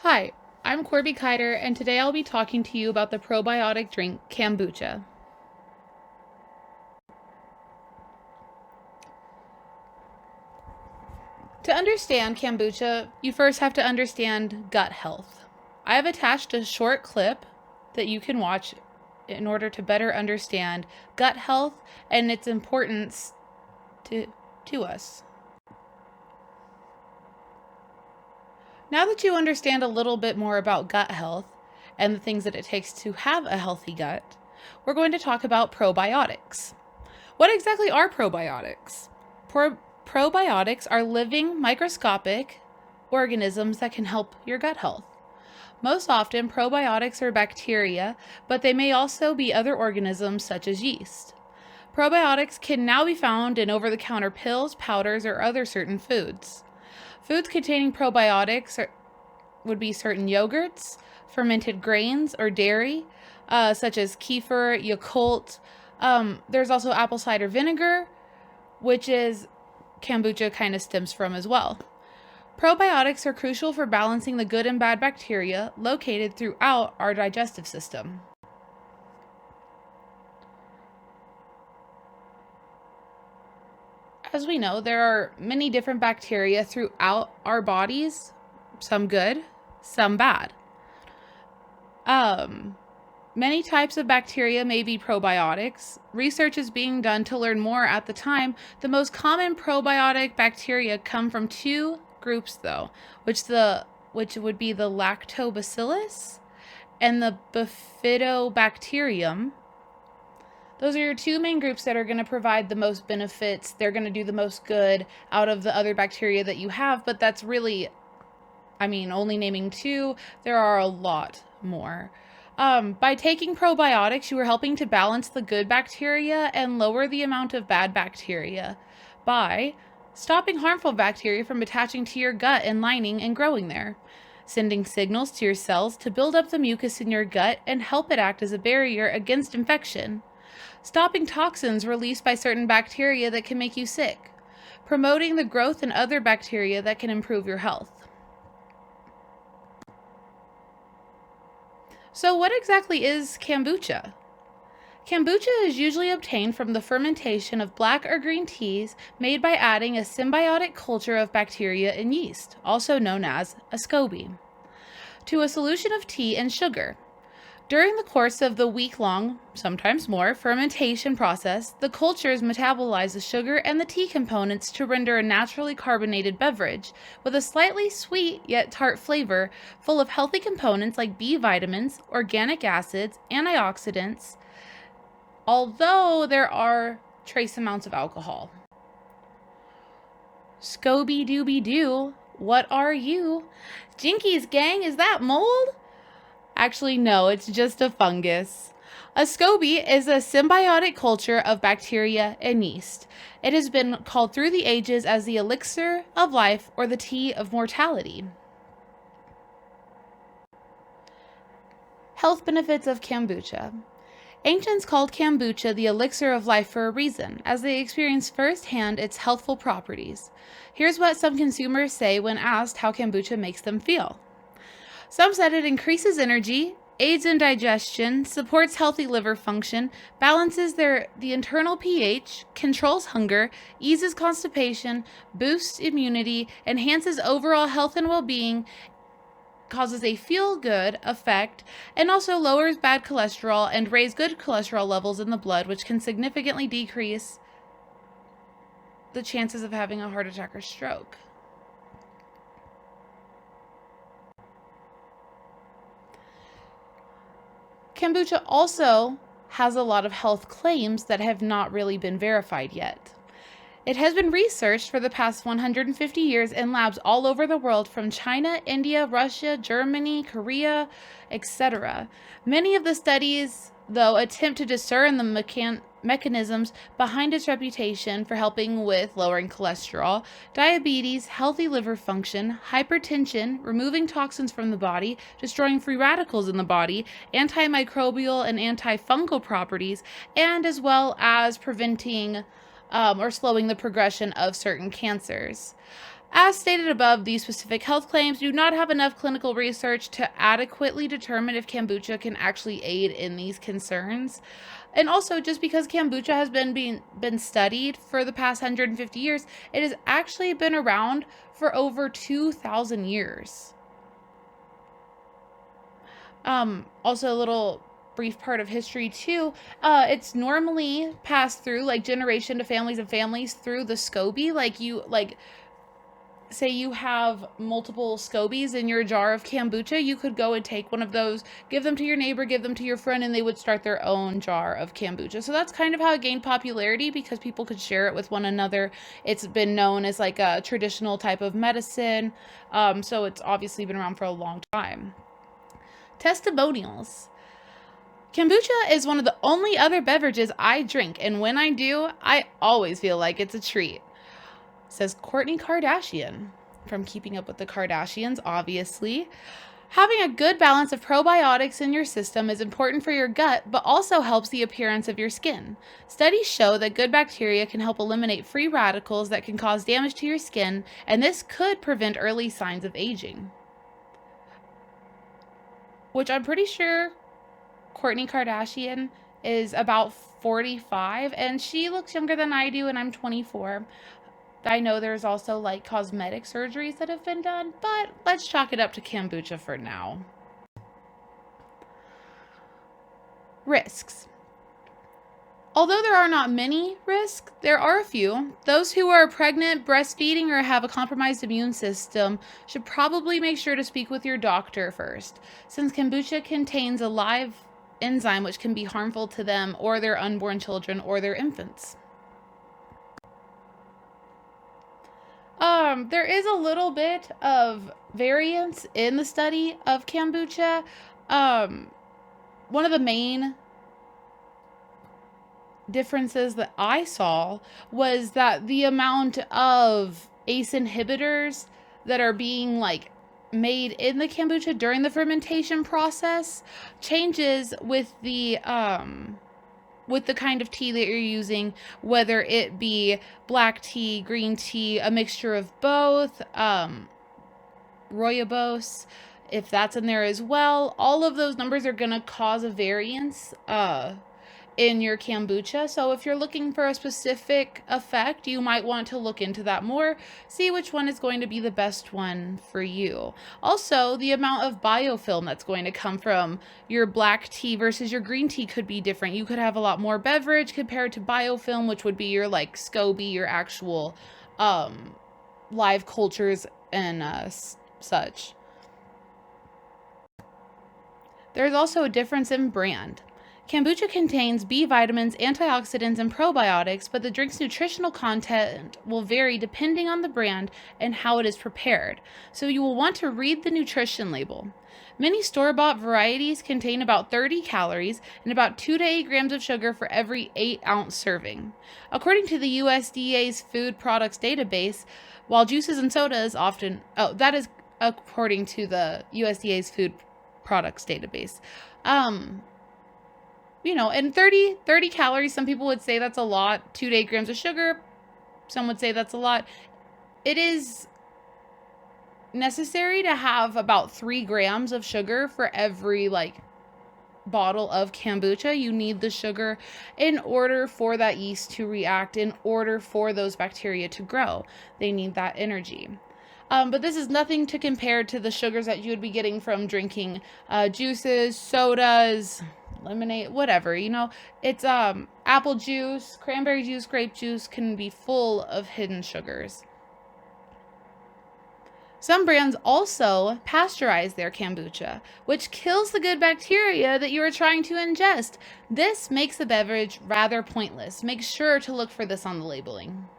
Hi, I'm KorbiK My, and today I'll be talking to you about the probiotic drink kombucha. To understand kombucha, you first have to understand gut health. I have attached a short clip that you can watch in order to better understand gut health and its importance to us. Now that you understand a little bit more about gut health and the things that it takes to have a healthy gut, we're going to talk about probiotics. What exactly are probiotics? Probiotics are living microscopic organisms that can help your gut health. Most often, probiotics are bacteria, but they may also be other organisms such as yeast. Probiotics can now be found in over-the-counter pills, powders, or other certain foods. Foods containing probiotics would be certain yogurts, fermented grains, or dairy, such as kefir, Yakult. There's also apple cider vinegar, which is kombucha kind of stems from as well. Probiotics are crucial for balancing the good and bad bacteria located throughout our digestive system. As we know, there are many different bacteria throughout our bodies, some good, some bad. Many types of bacteria may be probiotics. Research is being done to learn more at the time. The most common probiotic bacteria come from two groups though, which would be the lactobacillus and the bifidobacterium. Those are your two main groups that are going to provide the most benefits. They're going to do the most good out of the other bacteria that you have, but that's really, only naming two. There are a lot more. By taking probiotics, you are helping to balance the good bacteria and lower the amount of bad bacteria by stopping harmful bacteria from attaching to your gut and lining and growing there, sending signals to your cells to build up the mucus in your gut and help it act as a barrier against infection, stopping toxins released by certain bacteria that can make you sick, promoting the growth in other bacteria that can improve your health. So what exactly is kombucha? Kombucha is usually obtained from the fermentation of black or green teas made by adding a symbiotic culture of bacteria and yeast, also known as a SCOBY, to a solution of tea and sugar. During the course of the week-long, sometimes more, fermentation process, the cultures metabolize the sugar and the tea components to render a naturally carbonated beverage with a slightly sweet yet tart flavor full of healthy components like B vitamins, organic acids, antioxidants, although there are trace amounts of alcohol. Scooby-Dooby-Doo, what are you? Jinkies, gang, is that mold? Actually, no, it's just a fungus. A SCOBY is a symbiotic culture of bacteria and yeast. It has been called through the ages as the elixir of life or the tea of mortality. Health benefits of kombucha. Ancients called kombucha the elixir of life for a reason, as they experienced firsthand its healthful properties. Here's what some consumers say when asked how kombucha makes them feel. Some said it increases energy, aids in digestion, supports healthy liver function, balances the internal pH, controls hunger, eases constipation, boosts immunity, enhances overall health and well-being, causes a feel-good effect, and also lowers bad cholesterol and raises good cholesterol levels in the blood, which can significantly decrease the chances of having a heart attack or stroke. Kombucha also has a lot of health claims that have not really been verified yet. It has been researched for the past 150 years in labs all over the world, from China, India, Russia, Germany, Korea, etc. Many of the studies, though, attempt to discern the mechanisms behind its reputation for helping with lowering cholesterol, diabetes, healthy liver function, hypertension, removing toxins from the body, destroying free radicals in the body, antimicrobial and antifungal properties, and as well as preventing or slowing the progression of certain cancers. As stated above, these specific health claims do not have enough clinical research to adequately determine if kombucha can actually aid in these concerns. And also, just because kombucha has been studied for the past 150 years, it has actually been around for over 2,000 years. Also, a little brief part of history too. It's normally passed through like generation to families and families through the SCOBY. Say you have multiple scobies in your jar of kombucha, you could go and take one of those, give them to your neighbor, give them to your friend, and they would start their own jar of kombucha. So that's kind of how it gained popularity, because people could share it with one another. It's been known as like a traditional type of medicine. So it's obviously been around for a long time. Testimonials. Kombucha is one of the only other beverages I drink, and when I do, I always feel like it's a treat. Says Kourtney Kardashian from Keeping Up with the Kardashians, obviously. Having a good balance of probiotics in your system is important for your gut, but also helps the appearance of your skin. Studies show that good bacteria can help eliminate free radicals that can cause damage to your skin, and this could prevent early signs of aging. Which I'm pretty sure Kourtney Kardashian is about 45, and she looks younger than I do, and I'm 24. I know there's also like cosmetic surgeries that have been done, but let's chalk it up to kombucha for now. Risks. Although there are not many risks, there are a few. Those who are pregnant, breastfeeding, or have a compromised immune system should probably make sure to speak with your doctor first, since kombucha contains a live enzyme which can be harmful to them or their unborn children or their infants. There is a little bit of variance in the study of kombucha. One of the main differences that I saw was that the amount of ACE inhibitors that are being like made in the kombucha during the fermentation process changes with the kind of tea that you're using, whether it be black tea, green tea, a mixture of both, rooibos, if that's in there as well. All of those numbers are going to cause a variance in your kombucha. So if you're looking for a specific effect, you might want to look into that more, see which one is going to be the best one for you. Also, the amount of biofilm that's going to come from your black tea versus your green tea could be different. You could have a lot more beverage compared to biofilm, which would be your like SCOBY, your actual live cultures and such. There's also a difference in brand. Kombucha contains B vitamins, antioxidants, and probiotics, but the drink's nutritional content will vary depending on the brand and how it is prepared, so you will want to read the nutrition label. Many store-bought varieties contain about 30 calories and about 2 to 8 grams of sugar for every 8-ounce serving. According to the USDA's Food Products Database, while juices and sodas often... Oh, that is according to the USDA's Food Products Database. And 30 calories, some people would say that's a lot. 2 to 8 grams of sugar, some would say that's a lot. It is necessary to have about 3 grams of sugar for every bottle of kombucha. You need the sugar in order for that yeast to react, in order for those bacteria to grow. They need that energy. But this is nothing to compare to the sugars that you would be getting from drinking juices, sodas, lemonade, whatever. It's apple juice, cranberry juice, grape juice can be full of hidden sugars. Some brands also pasteurize their kombucha, which kills the good bacteria that you are trying to ingest. This makes the beverage rather pointless. Make sure to look for this on the labeling.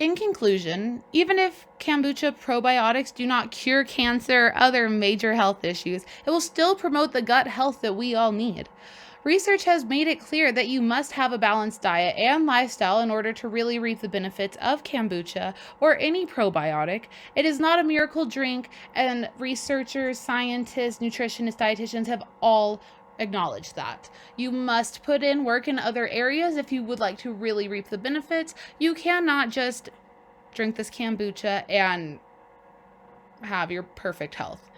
In conclusion, even if kombucha probiotics do not cure cancer or other major health issues, it will still promote the gut health that we all need. Research has made it clear that you must have a balanced diet and lifestyle in order to really reap the benefits of kombucha or any probiotic. It is not a miracle drink, and researchers, scientists, nutritionists, dietitians have all acknowledge that. You must put in work in other areas if you would like to really reap the benefits. You cannot just drink this kombucha and have your perfect health.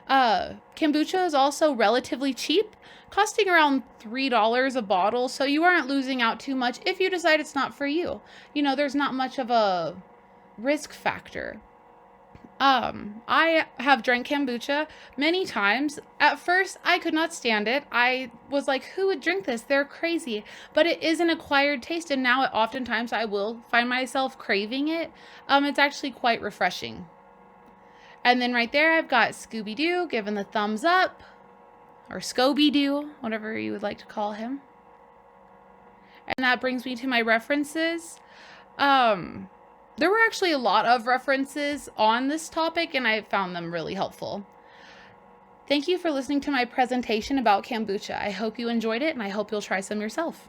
Kombucha is also relatively cheap, costing around $3 a bottle, so you aren't losing out too much if you decide it's not for you. You know, there's not much of a risk factor. I have drank kombucha many times. At first, I could not stand it. I was like, who would drink this? They're crazy. But it is an acquired taste, and now oftentimes I will find myself craving it. It's actually quite refreshing. And then right there, I've got Scooby-Doo giving the thumbs up, or Scooby-Doo, whatever you would like to call him. And that brings me to my references. There were actually a lot of references on this topic, and I found them really helpful. Thank you for listening to my presentation about kombucha. I hope you enjoyed it, and I hope you'll try some yourself.